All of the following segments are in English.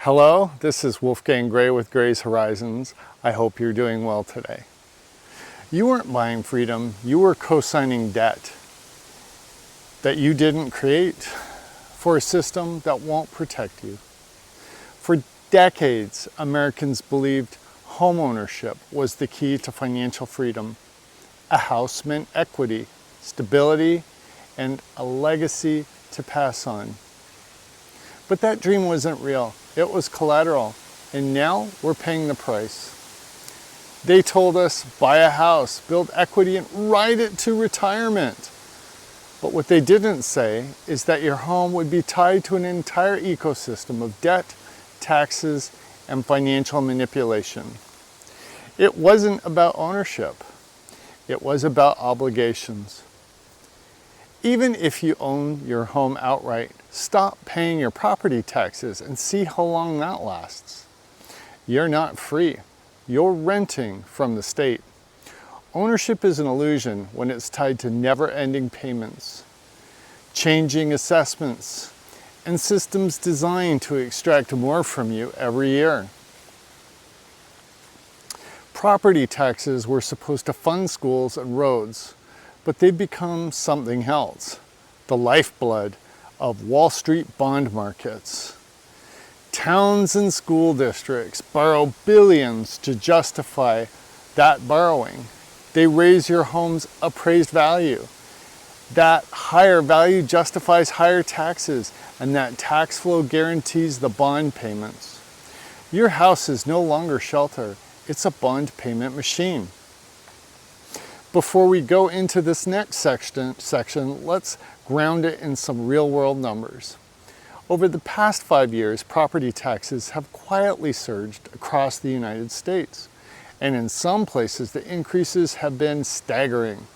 Hello, this is Wolfgang Gray with Gray's Horizons. I hope you're doing well today. You weren't buying freedom, you were co-signing debt that you didn't create for a system that won't protect you. For decades, Americans believed homeownership was the key to financial freedom. A house meant equity, stability, and a legacy to pass on. But that dream wasn't real. It was collateral, and now we're paying the price. They told us, buy a house, build equity, and ride it to retirement. But what they didn't say is that your home would be tied to an entire ecosystem of debt, taxes, and financial manipulation. It wasn't about ownership. It was about obligations. Even if you own your home outright, stop paying your property taxes and see how long that lasts. You're not free. You're renting from the state. Ownership is an illusion when it's tied to never-ending payments, changing assessments, and systems designed to extract more from you every year. Property taxes were supposed to fund schools and roads, but they've become something else, the lifeblood of Wall Street bond markets. Towns and school districts borrow billions to justify that borrowing. They raise your home's appraised value. That higher value justifies higher taxes, and that tax flow guarantees the bond payments. Your house is no longer shelter, it's a bond payment machine. Before we go into this next section, let's ground it in some real-world numbers. Over the past 5 years, property taxes have quietly surged across the United States, and in some places the increases have been staggering.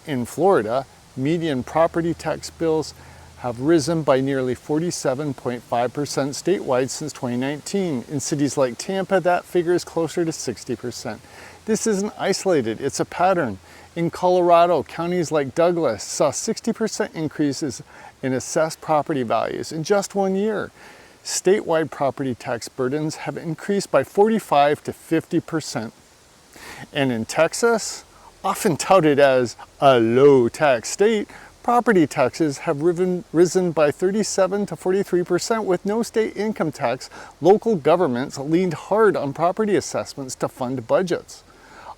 In Florida, median property tax bills have risen by nearly 47.5% statewide since 2019. In cities like Tampa, that figure is closer to 60%. This isn't isolated, it's a pattern. In Colorado, counties like Douglas saw 60% increases in assessed property values in just 1 year. Statewide property tax burdens have increased by 45 to 50%. And in Texas, often touted as a low tax state, property taxes have risen by 37 to 43%. With no state income tax, local governments leaned hard on property assessments to fund budgets,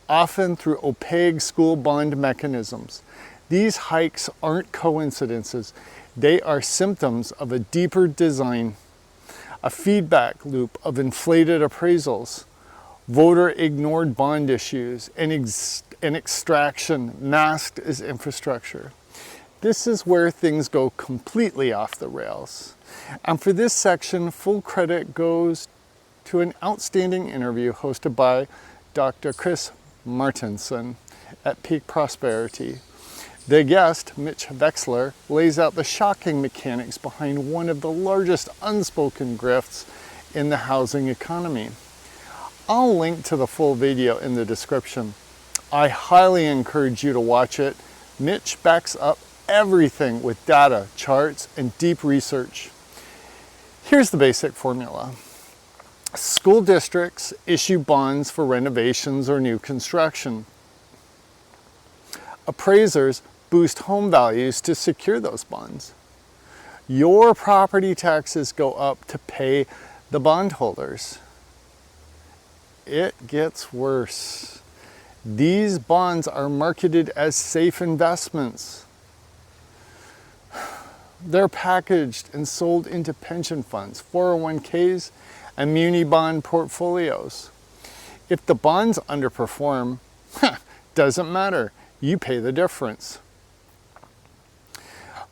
often through opaque school bond mechanisms. These hikes aren't coincidences. They are symptoms of a deeper design, a feedback loop of inflated appraisals, voter-ignored bond issues, and extraction masked as infrastructure. This is where things go completely off the rails. And for this section, full credit goes to an outstanding interview hosted by Dr. Chris Martenson at Peak Prosperity. The guest, Mitch Vexler, lays out the shocking mechanics behind one of the largest unspoken grifts in the housing economy. I'll link to the full video in the description. I highly encourage you to watch it. Mitch backs up everything with data, charts, and deep research. Here's the basic formula. School districts issue bonds for renovations or new construction. Appraisers boost home values to secure those bonds. Your property taxes go up to pay the bondholders. It gets worse. These bonds are marketed as safe investments. They're packaged and sold into pension funds, 401ks, and muni bond portfolios. If the bonds underperform, doesn't matter, you pay the difference.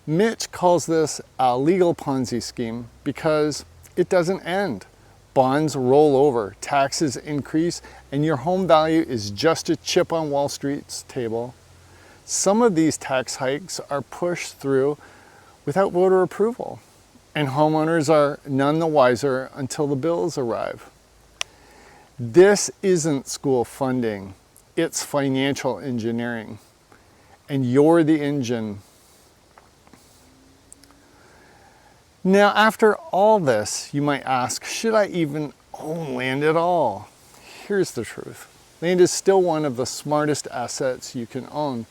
Mitch calls this a legal Ponzi scheme because it doesn't end. Bonds roll over, taxes increase, and your home value is just a chip on Wall Street's table. Some of these tax hikes are pushed through without voter approval, and homeowners are none the wiser until the bills arrive. This isn't school funding, it's financial engineering, and you're the engine. Now, after all this, you might ask, should I even own land at all? Here's the truth. Land is still one of the smartest assets you can own,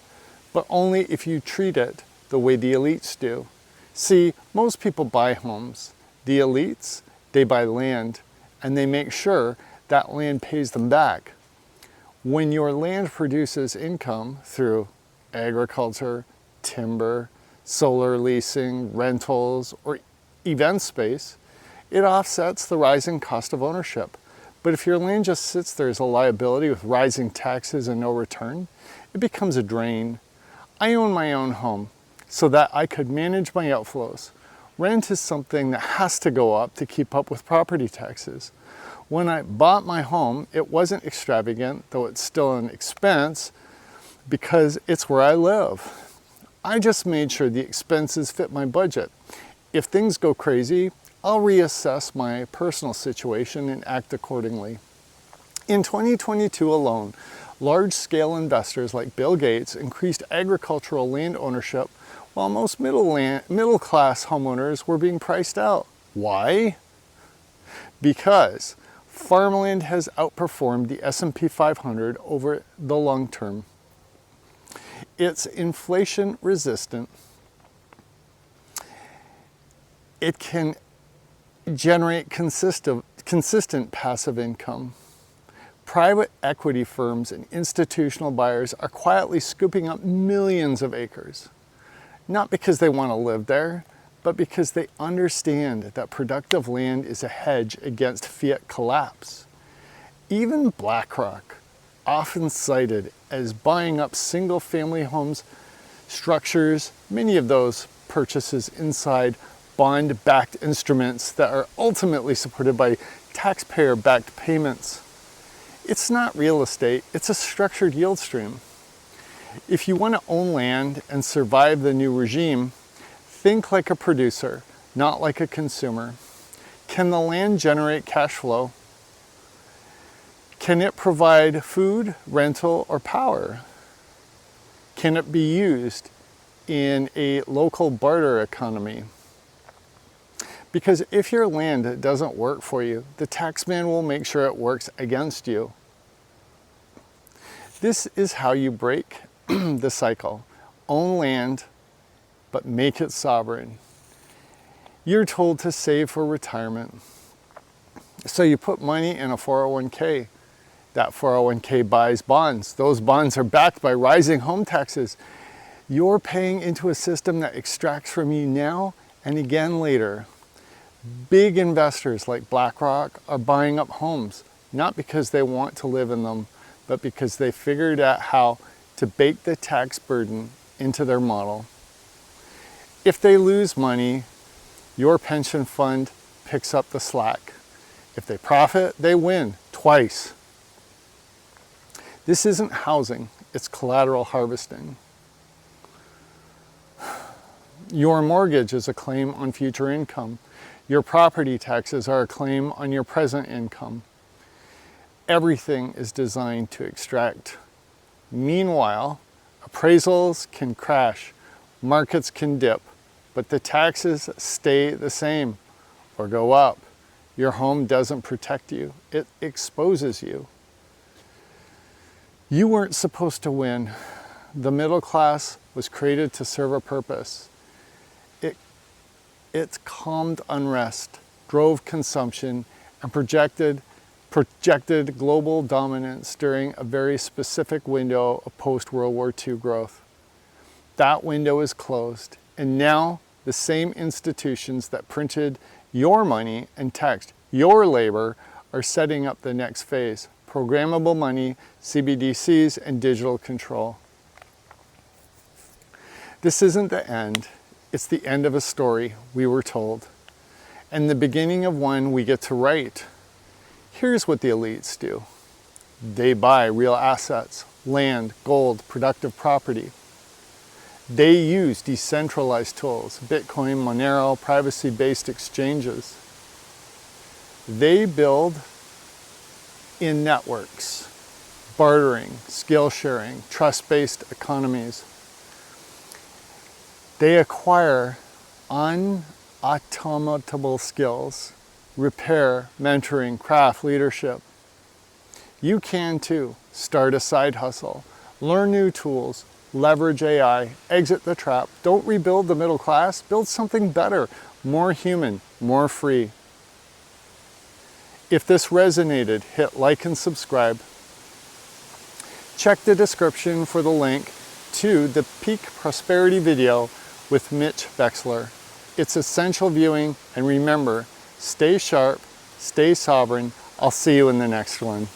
but only if you treat it the way the elites do. See, most people buy homes. The elites, they buy land, and they make sure that land pays them back. When your land produces income through agriculture, timber, solar leasing, rentals, or event space, it offsets the rising cost of ownership. But if your land just sits there as a liability with rising taxes and no return, it becomes a drain. I own my own home so that I could manage my outflows. Rent is something that has to go up to keep up with property taxes. When I bought my home, it wasn't extravagant, though it's still an expense because it's where I live. I just made sure the expenses fit my budget. If things go crazy, I'll reassess my personal situation and act accordingly. In 2022 alone, large-scale investors like Bill Gates increased agricultural land ownership while most middle-class homeowners were being priced out. Why? Because farmland has outperformed the S&P 500 over the long term. It's inflation resistant. It can generate consistent passive income. Private equity firms and institutional buyers are quietly scooping up millions of acres, not because they want to live there, but because they understand that productive land is a hedge against fiat collapse. Even BlackRock, often cited as buying up single-family homes structures, many of those purchases inside bond-backed instruments that are ultimately supported by taxpayer-backed payments. It's not real estate, it's a structured yield stream. If you want to own land and survive the new regime, think like a producer, not like a consumer. Can the land generate cash flow? Can it provide food, rental, or power? Can it be used in a local barter economy? Because if your land doesn't work for you, the taxman will make sure it works against you. This is how you break the cycle. Own land, but make it sovereign. You're told to save for retirement. So you put money in a 401k. That 401k buys bonds. Those bonds are backed by rising home taxes. You're paying into a system that extracts from you now and again later. Big investors like BlackRock are buying up homes, not because they want to live in them, but because they figured out how to bake the tax burden into their model. If they lose money, your pension fund picks up the slack. If they profit, they win twice. This isn't housing, it's collateral harvesting. Your mortgage is a claim on future income. Your property taxes are a claim on your present income. Everything is designed to extract. Meanwhile, appraisals can crash, markets can dip, but the taxes stay the same or go up. Your home doesn't protect you, it exposes you. You weren't supposed to win. The middle class was created to serve a purpose. It calmed unrest, drove consumption, and projected global dominance during a very specific window of post-World War II growth. That window is closed, and now the same institutions that printed your money and taxed your labor are setting up the next phase: programmable money, CBDCs, and digital control. This isn't the end. It's the end of a story, we were told, and the beginning of one we get to write. Here's what the elites do. They buy real assets, land, gold, productive property. They use decentralized tools, Bitcoin, Monero, privacy-based exchanges. They build in networks, bartering, skill sharing, trust-based economies. They acquire automatable skills, repair, mentoring, craft, leadership. You can too. Start a side hustle, learn new tools, leverage AI, exit the trap. Don't rebuild the middle class, build something better, more human, more free. If this resonated, hit like and subscribe. Check the description for the link to the Peak Prosperity video with Mitch Vexler. It's essential viewing, and remember, stay sharp, stay sovereign. I'll see you in the next one.